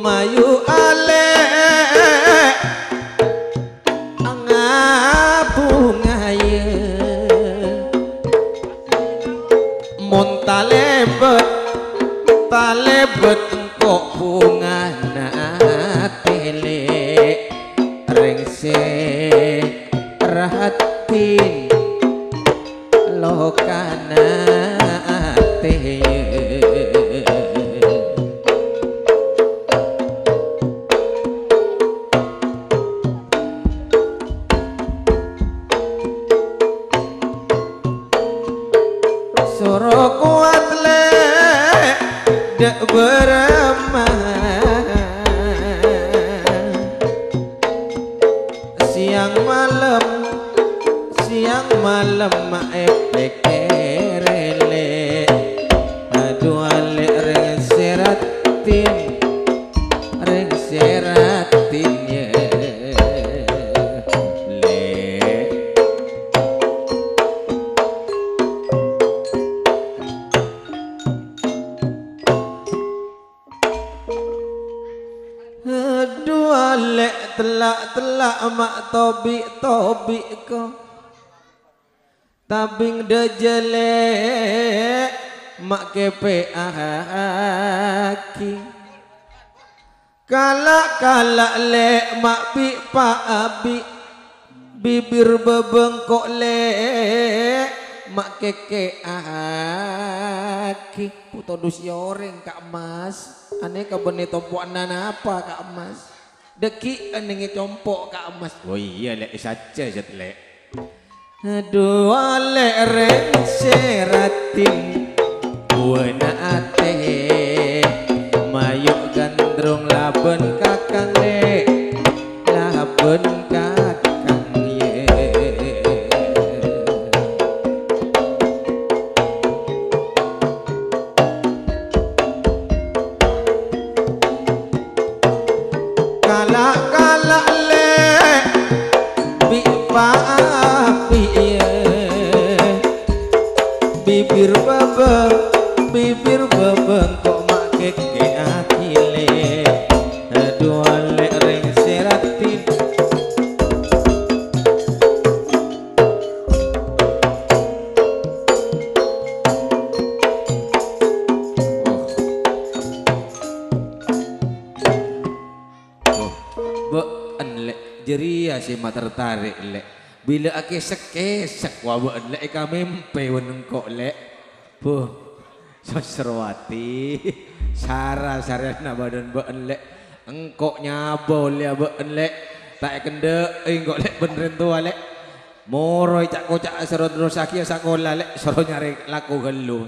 mayu ale angabungaye mun talebet kok bungana tele rengse rahatin lokana teye soro kuat le dek beremah siang malam maepek rele aduh ale reng seratin ye le aduh ale telak mak tobi ko tabing dejele mak kepe aki kalak le mak pipa abi bibir bebengkok le mak keke aki puto dus yoreng kak mas ane kabene tompok nana apa kak mas deki ane compok kak mas oh iya le saja jat le aduh ale reng seratin buana ate mayuk gandrung laben kakang le laben kakang ye kalak le pipa bibir bebeng kok mak keke akile aduh ale reng seratin been lek jeria si mak tertarik lek bila ake sekesek wabuan lek kamempe wenengkok lek buh Sosrowati sara-sarana badan been lek engkok nyabol ya been lek tak kende engkok lek beneran tua lek moroi cak kocak sero drosaki sakola lek soro nyari laku gelu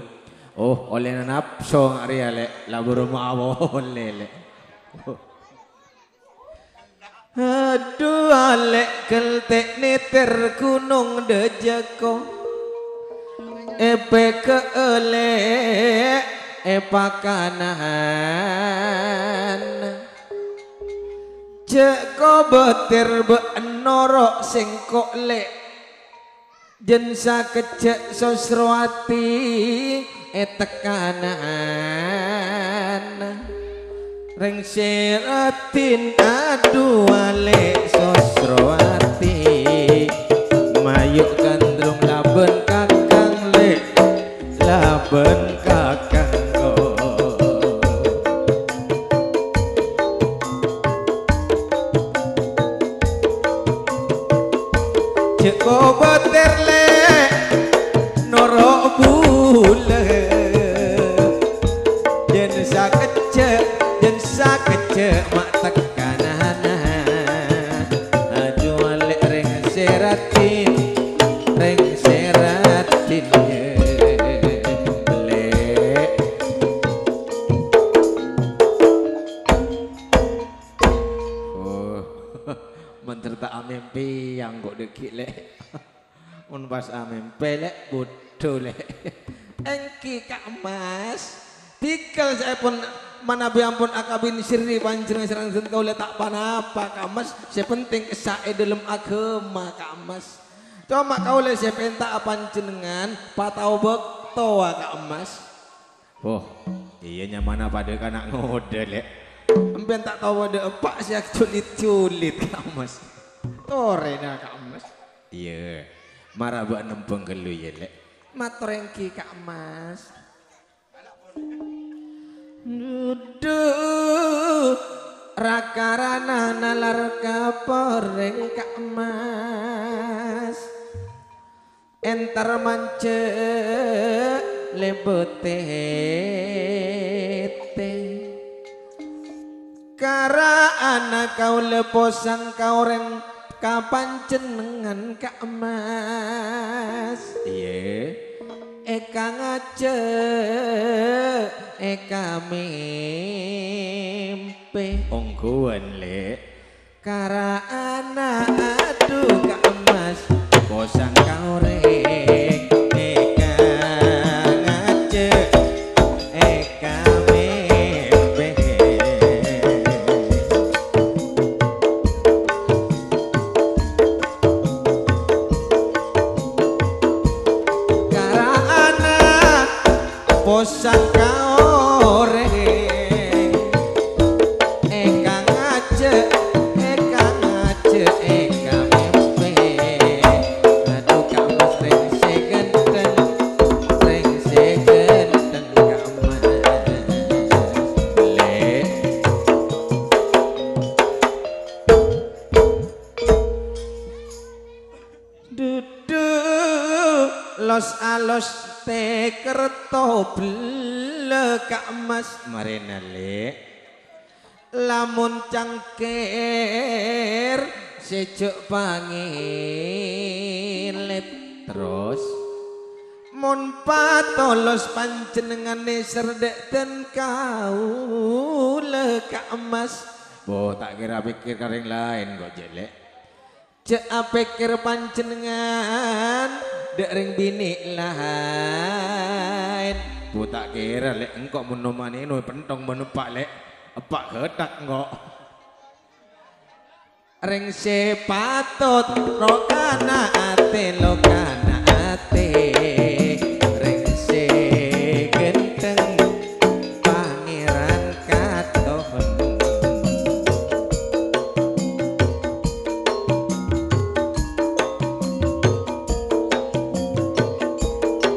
oh oleh nafsu ngari lek labur mawon lek aduh alek keltek niter gunung dejeko epe keele epakanan jeko betir benorok singkok lek jensa kecek Sosrowati tekanan reng seratin aduh ale Sosrowati mayuk gandrung laben kakang le laben kakang jeko beter le norok bule jensa kecek mak tekanan aduh ale reng seratin le oh mencerita mimpi yang kok dekik le mun pas mimpi le bodoh le engki kak mas tikel saya pun mana biampun akabin sirri panjenengan serang kau le tak panapa kak mas sepenting sae dalam agama kak mas cuma kau le sepenta panjenengan patau bekto kak mas oh iya mana pada kanak ngode le Emben tak tahu ada epak sih culit-culit Kak Mas. Tore nah Kak Mas. Iya. Marah buat nempeng gelu ya lek. Matrengki Kak Mas. Duduk rakarana nalar kaporeng Kak Mas. Entar mance lebetete. Kara anak kau leposan kau reng kapan jenengan Kak Mas. Iya. Eka ngace eka mimpi ongguan le. Kara anak aduh Kak Mas posan kau reng eka ngace eka posan kau reng eka ngace eka mimpi. Aduh Kak Mas reng segenten Kak Mas le. Duduk los alos te kerto ble Kak Mas marina le. Lamun cangkir sejuk pangilit terus mon patolos panjenengane serdek den kaula Kak Mas. Boh tak kira pikir karing lain kok jelek. Cek pikir panjenengan dek ring bini lain. Bu tak kira lek engkau menomani no pentong menepak lek epak kedak engkau. Ring sepatut rokana ate lokana ate. Ring se genteng pangeran katon.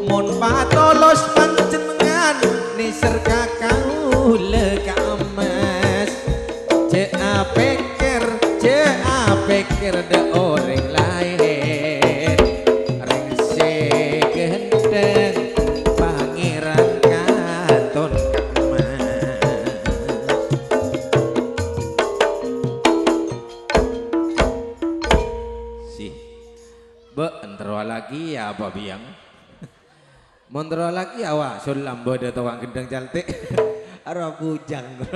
Mon patolos panjenengan niser kakaula Kak Mas. Cek pikir de orang lain. Ring segenteng pangeran katon Kak Mas. Sih be entero lagi ya apa biang. Mondro lagi awak sulam bodoh tawang gendang jaltik. Arah bujang.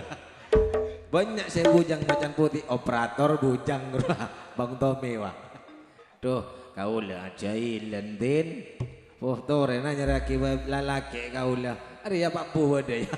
Banyak saya bujang macan putih operator bujang Bang Tommy wah. Tuh kaulah jailan din. Poh tore nanya laki lalaki kaulah. Ada ya Pak Bu ada ya.